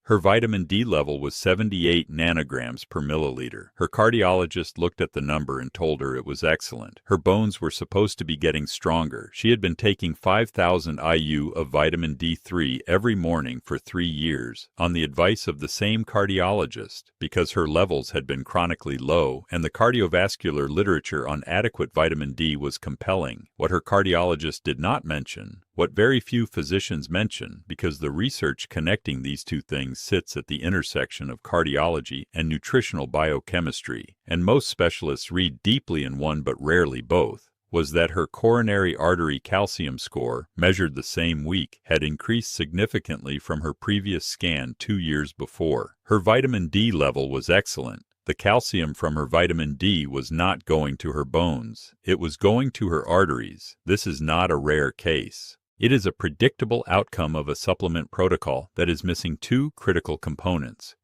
Her vitamin D level was 78 nanograms per milliliter. Her cardiologist looked at the number and told her it was excellent. Her bones were supposed to be getting stronger. She had been taking 5,000 IU of vitamin D3 every morning for 3 years, on the advice of the same cardiologist, because her levels had been chronically low, and the cardiovascular literature on adequate vitamin D was compelling. What her cardiologist did not mention, what very few physicians mention, because the research connecting these two things sits at the intersection of cardiology and nutritional biochemistry, and most specialists read deeply in one but rarely both, was that her coronary artery calcium score, measured the same week, had increased significantly from her previous scan 2 years before. Her vitamin D level was excellent. The calcium from her vitamin D was not going to her bones. It was going to her arteries. This is not a rare case. It is a predictable outcome of a supplement protocol that is missing two critical components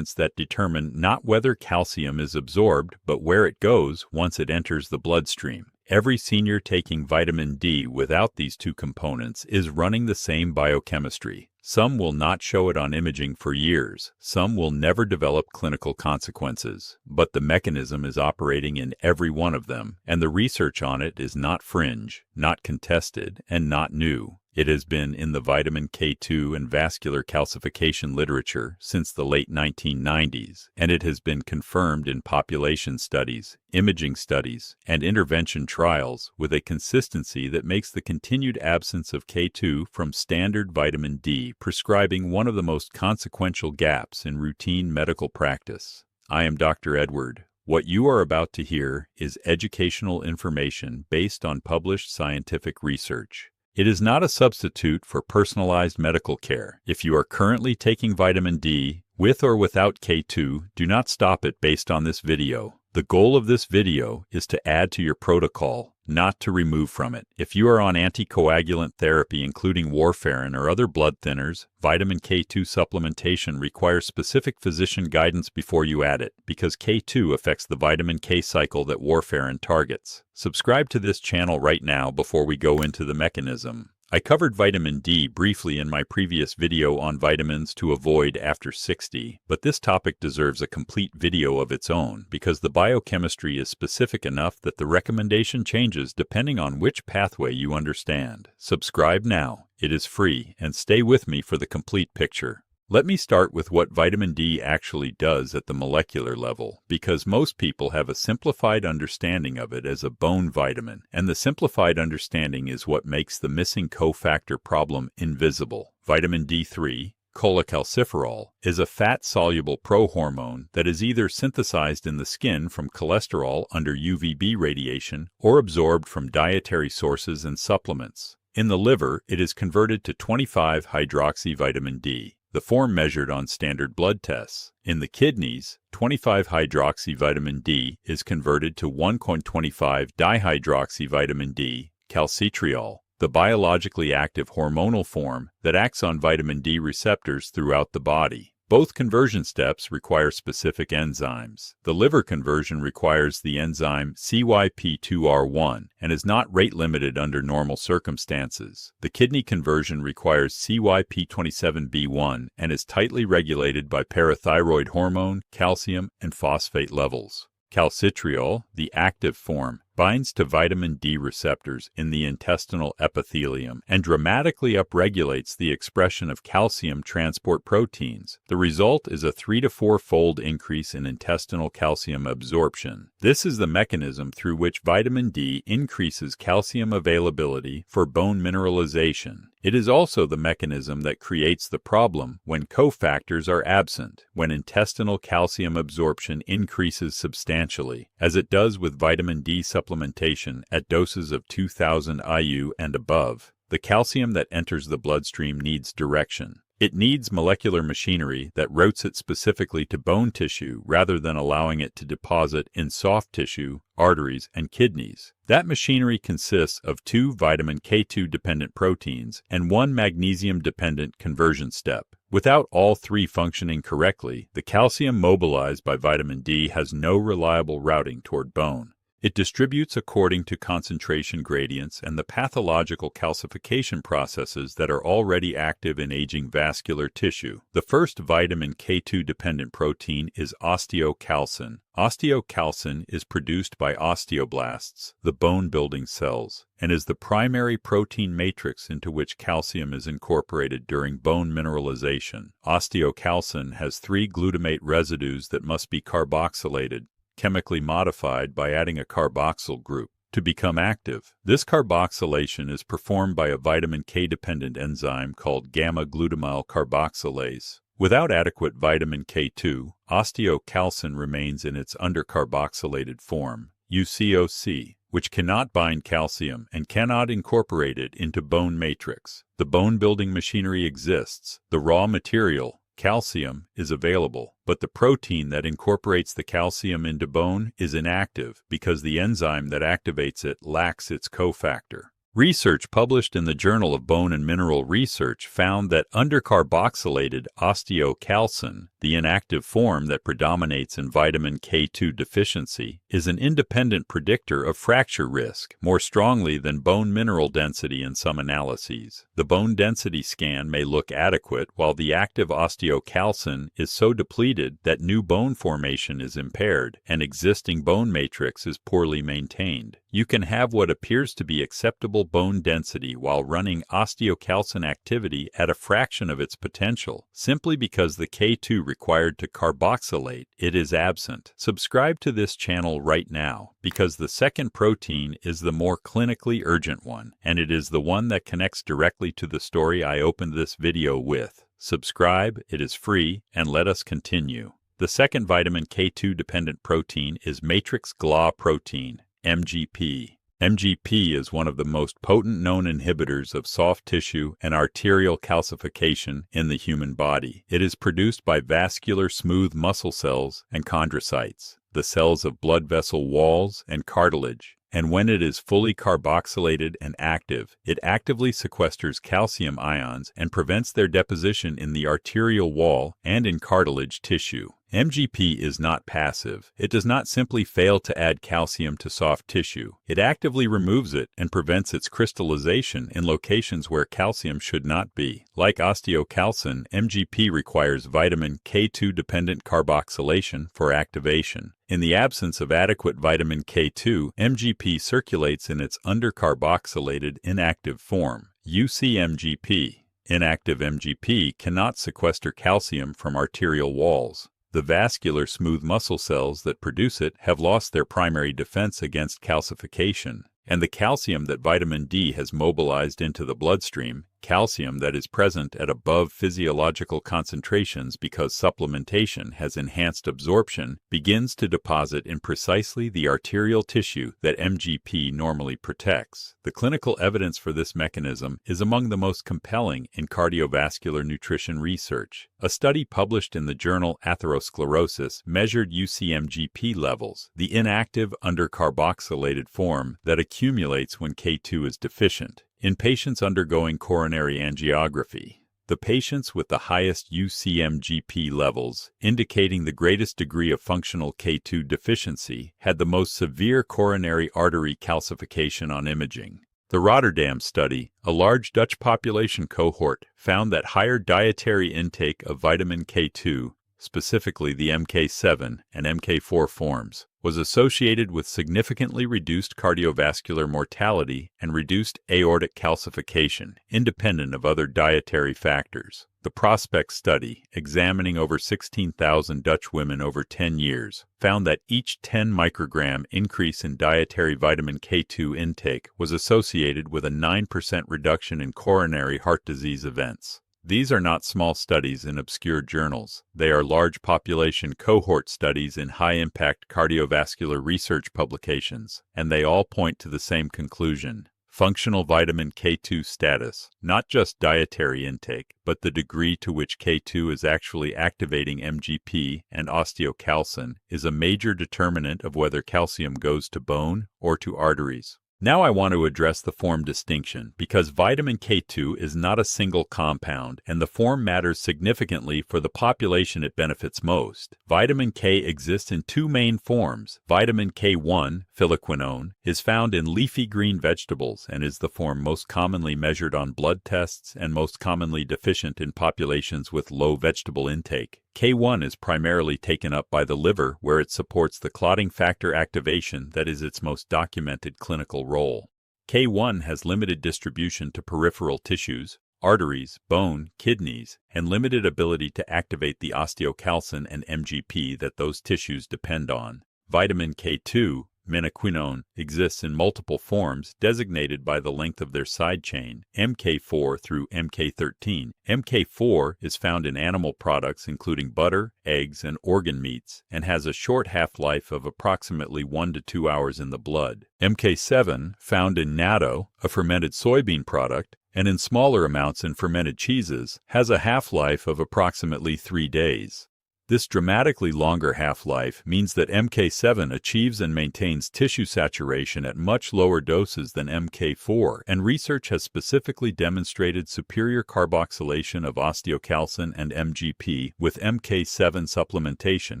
that determine not whether calcium is absorbed, but where it goes once it enters the bloodstream. Every senior taking vitamin D without these two components is running the same biochemistry. Some will not show it on imaging for years. Some will never develop clinical consequences. But the mechanism is operating in every one of them, and the research on it is not fringe, not contested, and not new. It has been in the vitamin K2 and vascular calcification literature since the late 1990s, and it has been confirmed in population studies, imaging studies, and intervention trials with a consistency that makes the continued absence of K2 from standard vitamin D prescribing one of the most consequential gaps in routine medical practice. I am Dr. Edward. What you are about to hear is educational information based on published scientific research. It is not a substitute for personalized medical care. If you are currently taking vitamin D, with or without K2, do not stop it based on this video. The goal of this video is to add to your protocol, not to remove from it. If you are on anticoagulant therapy, including warfarin or other blood thinners, vitamin K2 supplementation requires specific physician guidance before you add it, because K2 affects the vitamin K cycle that warfarin targets. Subscribe to this channel right now before we go into the mechanism. I covered vitamin D briefly in my previous video on vitamins to avoid after 60, but this topic deserves a complete video of its own because the biochemistry is specific enough that the recommendation changes depending on which pathway you understand. Subscribe now. It is free, and stay with me for the complete picture. Let me start with what vitamin D actually does at the molecular level, because most people have a simplified understanding of it as a bone vitamin, and the simplified understanding is what makes the missing cofactor problem invisible. Vitamin D3, cholecalciferol, is a fat-soluble prohormone that is either synthesized in the skin from cholesterol under UVB radiation or absorbed from dietary sources and supplements. In the liver, it is converted to 25-hydroxyvitamin D, the form measured on standard blood tests. In the kidneys, 25-hydroxyvitamin D is converted to 1.25-dihydroxyvitamin D, calcitriol, the biologically active hormonal form that acts on vitamin D receptors throughout the body. Both conversion steps require specific enzymes. The liver conversion requires the enzyme CYP2R1 and is not rate-limited under normal circumstances. The kidney conversion requires CYP27B1 and is tightly regulated by parathyroid hormone, calcium, and phosphate levels. Calcitriol, the active form, binds to vitamin D receptors in the intestinal epithelium and dramatically upregulates the expression of calcium transport proteins. The result is a 3 to 4-fold increase in intestinal calcium absorption. This is the mechanism through which vitamin D increases calcium availability for bone mineralization. It is also the mechanism that creates the problem when cofactors are absent, when intestinal calcium absorption increases substantially, as it does with vitamin D supplementation at doses of 2,000 IU and above. The calcium that enters the bloodstream needs direction. It needs molecular machinery that routes it specifically to bone tissue rather than allowing it to deposit in soft tissue, arteries, and kidneys. That machinery consists of 2 vitamin K2 dependent proteins and 1 magnesium-dependent conversion step. Without all 3 functioning correctly, the calcium mobilized by vitamin D has no reliable routing toward bone. It distributes according to concentration gradients and the pathological calcification processes that are already active in aging vascular tissue. The first vitamin K2-dependent protein is osteocalcin. Osteocalcin is produced by osteoblasts, the bone-building cells, and is the primary protein matrix into which calcium is incorporated during bone mineralization. Osteocalcin has 3 glutamate residues that must be carboxylated, chemically modified by adding a carboxyl group, to become active. This carboxylation is performed by a vitamin K-dependent enzyme called gamma-glutamyl carboxylase. Without adequate vitamin K2, osteocalcin remains in its undercarboxylated form, UCOC, which cannot bind calcium and cannot incorporate it into bone matrix. The bone-building machinery exists. The raw material, calcium, is available, but the protein that incorporates the calcium into bone is inactive because the enzyme that activates it lacks its cofactor. Research published in the Journal of Bone and Mineral Research found that undercarboxylated osteocalcin, the inactive form that predominates in vitamin K2 deficiency, is an independent predictor of fracture risk, more strongly than bone mineral density in some analyses. The bone density scan may look adequate, while the active osteocalcin is so depleted that new bone formation is impaired, and existing bone matrix is poorly maintained. You can have what appears to be acceptable bone density while running osteocalcin activity at a fraction of its potential, simply because the K2 required to carboxylate it is absent. Subscribe to this channel right now, because the second protein is the more clinically urgent one, and it is the one that connects directly to the story I opened this video with. Subscribe, it is free, and let us continue. The second vitamin K2-dependent protein is matrix GLA protein, MGP. MGP is one of the most potent known inhibitors of soft tissue and arterial calcification in the human body. It is produced by vascular smooth muscle cells and chondrocytes, the cells of blood vessel walls and cartilage. And when it is fully carboxylated and active, it actively sequesters calcium ions and prevents their deposition in the arterial wall and in cartilage tissue. MGP is not passive. It does not simply fail to add calcium to soft tissue. It actively removes it and prevents its crystallization in locations where calcium should not be. Like osteocalcin, MGP requires vitamin K2-dependent carboxylation for activation. In the absence of adequate vitamin K2, MGP circulates in its undercarboxylated inactive form, UCMGP. Inactive MGP cannot sequester calcium from arterial walls. The vascular smooth muscle cells that produce it have lost their primary defense against calcification, and the calcium that vitamin D has mobilized into the bloodstream, calcium that is present at above physiological concentrations because supplementation has enhanced absorption, begins to deposit in precisely the arterial tissue that MGP normally protects. The clinical evidence for this mechanism is among the most compelling in cardiovascular nutrition research. A study published in the journal Atherosclerosis measured UCMGP levels, the inactive undercarboxylated form that accumulates when K2 is deficient, in patients undergoing coronary angiography. The patients with the highest UCMGP levels, indicating the greatest degree of functional K2 deficiency, had the most severe coronary artery calcification on imaging. The Rotterdam study, a large Dutch population cohort, found that higher dietary intake of vitamin K2, specifically the MK7 and MK4 forms, was associated with significantly reduced cardiovascular mortality and reduced aortic calcification, independent of other dietary factors. The Prospect study, examining over 16,000 Dutch women over 10 years, found that each 10 microgram increase in dietary vitamin K2 intake was associated with a 9% reduction in coronary heart disease events. These are not small studies in obscure journals. They are large population cohort studies in high-impact cardiovascular research publications, and they all point to the same conclusion. Functional vitamin K2 status, not just dietary intake, but the degree to which K2 is actually activating MGP and osteocalcin, is a major determinant of whether calcium goes to bone or to arteries. Now I want to address the form distinction, because vitamin K2 is not a single compound, and the form matters significantly for the population it benefits most. Vitamin K exists in two main forms. Vitamin K1, phylloquinone, is found in leafy green vegetables and is the form most commonly measured on blood tests and most commonly deficient in populations with low vegetable intake. K1 is primarily taken up by the liver, where it supports the clotting factor activation that is its most documented clinical role. K1 has limited distribution to peripheral tissues, arteries, bone, kidneys, and limited ability to activate the osteocalcin and MGP that those tissues depend on. Vitamin K2, menaquinone, exists in multiple forms designated by the length of their side chain, MK4 through MK13. MK4 is found in animal products including butter, eggs, and organ meats, and has a short half-life of approximately 1 to 2 hours in the blood. MK7, found in natto, a fermented soybean product, and in smaller amounts in fermented cheeses, has a half-life of approximately 3 days. This dramatically longer half-life means that MK7 achieves and maintains tissue saturation at much lower doses than MK4, and research has specifically demonstrated superior carboxylation of osteocalcin and MGP with MK7 supplementation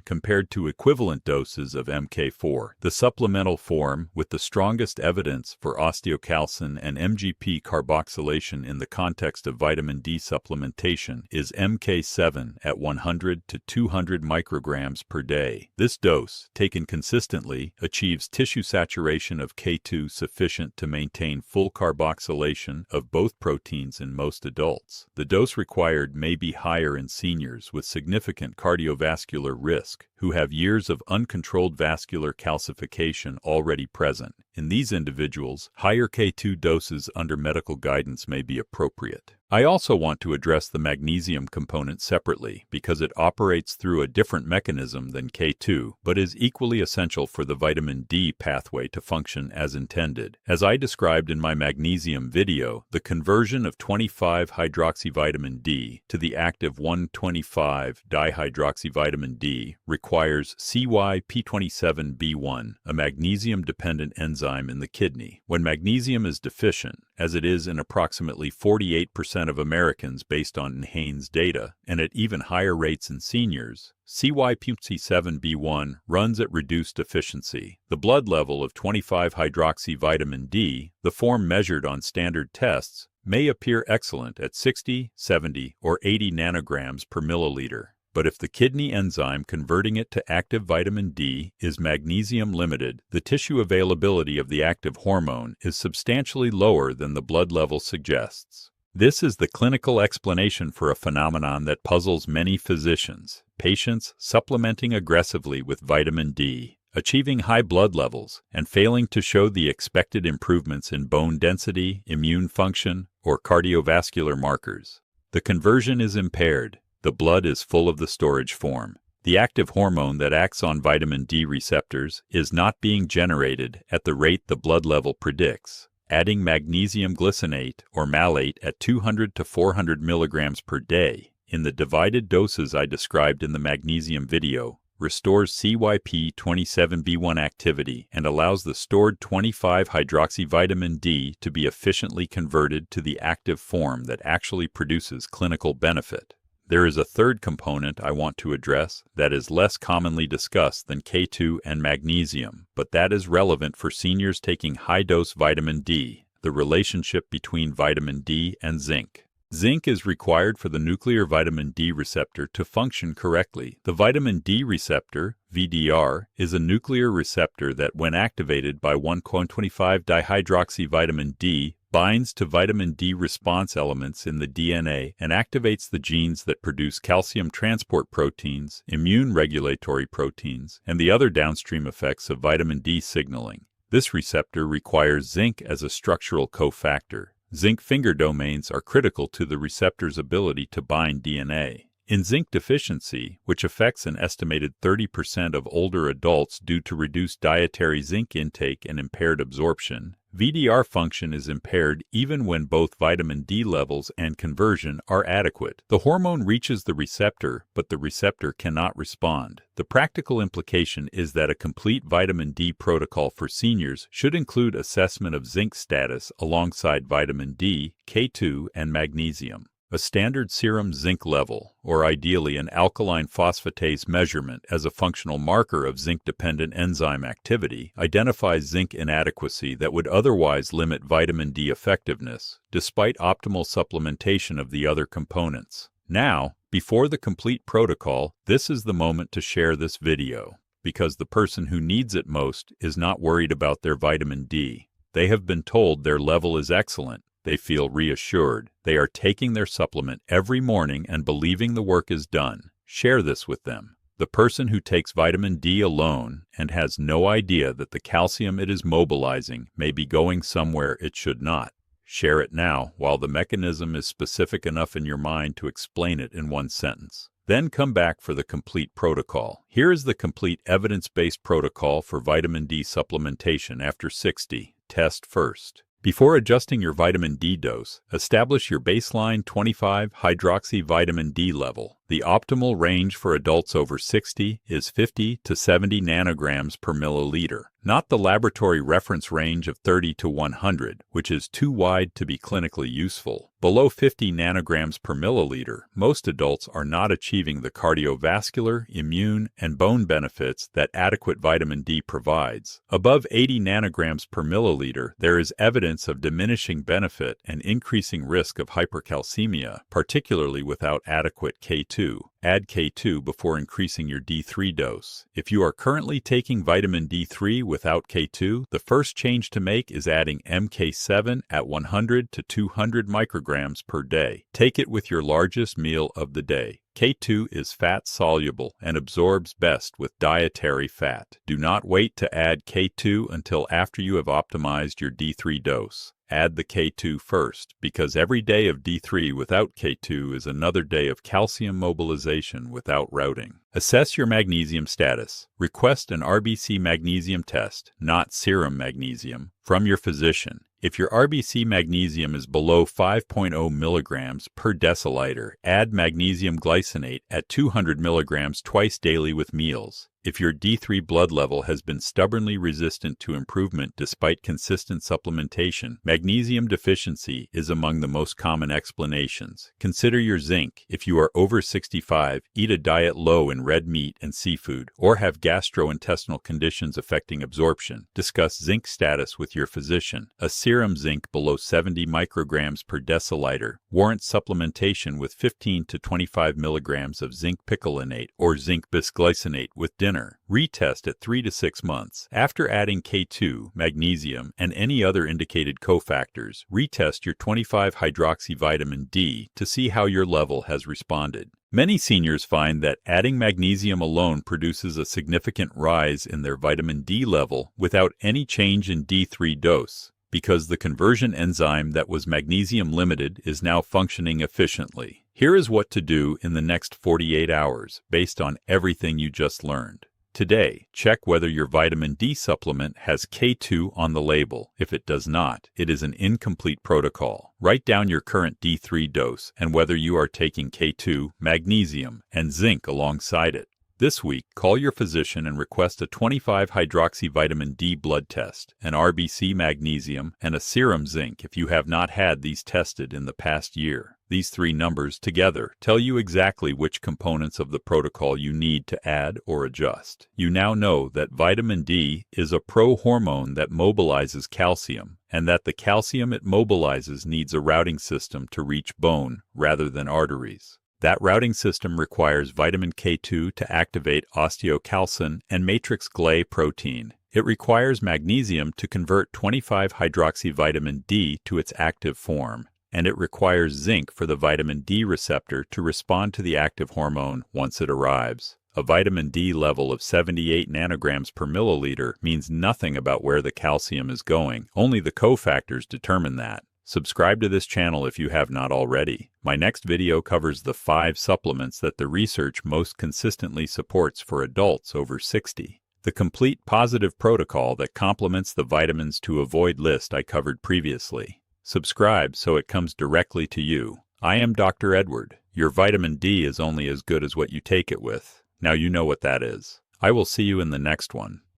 compared to equivalent doses of MK4. The supplemental form with the strongest evidence for osteocalcin and MGP carboxylation in the context of vitamin D supplementation is MK7 at 100 to 200 micrograms per day. This dose, taken consistently, achieves tissue saturation of K2 sufficient to maintain full carboxylation of both proteins in most adults. The dose required may be higher in seniors with significant cardiovascular risk, who have years of uncontrolled vascular calcification already present. In these individuals, higher K2 doses under medical guidance may be appropriate. I also want to address the magnesium component separately because it operates through a different mechanism than K2, but is equally essential for the vitamin D pathway to function as intended. As I described in my magnesium video, the conversion of 25-hydroxyvitamin D to the active 1,25-dihydroxyvitamin D requires CYP27B1, a magnesium-dependent enzyme in the kidney. When magnesium is deficient, as it is in approximately 48% of Americans based on NHANES data, and at even higher rates in seniors, CYP27B1 runs at reduced efficiency. The blood level of 25-hydroxyvitamin D, the form measured on standard tests, may appear excellent at 60, 70, or 80 nanograms per milliliter. But if the kidney enzyme converting it to active vitamin D is magnesium limited, the tissue availability of the active hormone is substantially lower than the blood level suggests. This is the clinical explanation for a phenomenon that puzzles many physicians: patients supplementing aggressively with vitamin D, achieving high blood levels, and failing to show the expected improvements in bone density, immune function, or cardiovascular markers. The conversion is impaired. The blood is full of the storage form. The active hormone that acts on vitamin D receptors is not being generated at the rate the blood level predicts. Adding magnesium glycinate or malate at 200 to 400 milligrams per day in the divided doses I described in the magnesium video restores CYP27B1 activity and allows the stored 25-hydroxyvitamin D to be efficiently converted to the active form that actually produces clinical benefit. There is a third component I want to address that is less commonly discussed than K2 and magnesium, but that is relevant for seniors taking high-dose vitamin D: the relationship between vitamin D and zinc. Zinc is required for the nuclear vitamin D receptor to function correctly. The vitamin D receptor, VDR, is a nuclear receptor that, when activated by 1,25-dihydroxyvitamin D, binds to vitamin D response elements in the DNA and activates the genes that produce calcium transport proteins, immune regulatory proteins, and the other downstream effects of vitamin D signaling. This receptor requires zinc as a structural cofactor. Zinc finger domains are critical to the receptor's ability to bind DNA. In zinc deficiency, which affects an estimated 30% of older adults due to reduced dietary zinc intake and impaired absorption, VDR function is impaired even when both vitamin D levels and conversion are adequate. The hormone reaches the receptor, but the receptor cannot respond. The practical implication is that a complete vitamin D protocol for seniors should include assessment of zinc status alongside vitamin D, K2, and magnesium. A standard serum zinc level, or ideally an alkaline phosphatase measurement as a functional marker of zinc-dependent enzyme activity, identifies zinc inadequacy that would otherwise limit vitamin D effectiveness, despite optimal supplementation of the other components. Now, before the complete protocol, this is the moment to share this video, because the person who needs it most is not worried about their vitamin D. They have been told their level is excellent. They feel reassured. They are taking their supplement every morning and believing the work is done. Share this with them. The person who takes vitamin D alone and has no idea that the calcium it is mobilizing may be going somewhere it should not. Share it now while the mechanism is specific enough in your mind to explain it in one sentence. Then come back for the complete protocol. Here is the complete evidence-based protocol for vitamin D supplementation after 60. Test first. Before adjusting your vitamin D dose, establish your baseline 25-hydroxy vitamin D level. The optimal range for adults over 60 is 50 to 70 nanograms per milliliter, not the laboratory reference range of 30 to 100, which is too wide to be clinically useful. Below 50 nanograms per milliliter, most adults are not achieving the cardiovascular, immune, and bone benefits that adequate vitamin D provides. Above 80 nanograms per milliliter, there is evidence of diminishing benefit and increasing risk of hypercalcemia, particularly without adequate K2. Add K2 before increasing your D3 dose. If you are currently taking vitamin D3 without K2, the first change to make is adding MK7 at 100 to 200 micrograms per day. Take it with your largest meal of the day. K2 is fat-soluble and absorbs best with dietary fat. Do not wait to add K2 until after you have optimized your D3 dose. Add the K2 first, because every day of D3 without K2 is another day of calcium mobilization without routing. Assess your magnesium status. Request an RBC magnesium test, not serum magnesium, from your physician. If your RBC magnesium is below 5.0 milligrams per deciliter, add magnesium glycinate at 200 milligrams twice daily with meals. If your D3 blood level has been stubbornly resistant to improvement despite consistent supplementation, magnesium deficiency is among the most common explanations. Consider your zinc. If you are over 65, eat a diet low in red meat and seafood, or have gastrointestinal conditions affecting absorption. Discuss zinc status with your physician. A serum zinc below 70 micrograms per deciliter warrants supplementation with 15 to 25 milligrams of zinc picolinate or zinc bisglycinate with dinner. Retest at 3 to 6 months. After adding K2, magnesium, and any other indicated cofactors, retest your 25-hydroxy vitamin D to see how your level has responded. Many seniors find that adding magnesium alone produces a significant rise in their vitamin D level without any change in D3 dose, because the conversion enzyme that was magnesium limited is now functioning efficiently. Here is what to do in the next 48 hours based on everything you just learned. Today, check whether your vitamin D supplement has K2 on the label. If it does not, it is an incomplete protocol. Write down your current D3 dose and whether you are taking K2, magnesium, and zinc alongside it. This week, call your physician and request a 25-hydroxy vitamin D blood test, an RBC magnesium, and a serum zinc if you have not had these tested in the past year. These three numbers together tell you exactly which components of the protocol you need to add or adjust. You now know that vitamin D is a pro-hormone that mobilizes calcium, and that the calcium it mobilizes needs a routing system to reach bone rather than arteries. That routing system requires vitamin K2 to activate osteocalcin and matrix Gley protein. It requires magnesium to convert 25-hydroxyvitamin D to its active form, and it requires zinc for the vitamin D receptor to respond to the active hormone once it arrives. A vitamin D level of 78 nanograms per milliliter means nothing about where the calcium is going. Only the cofactors determine that. Subscribe to this channel if you have not already. My next video covers the 5 supplements that the research most consistently supports for adults over 60. the complete positive protocol that complements the vitamins to avoid list I covered previously. Subscribe so it comes directly to you. I am Dr. Edward. Your vitamin D is only as good as what you take it with. Now you know what that is. I will see you in the next one.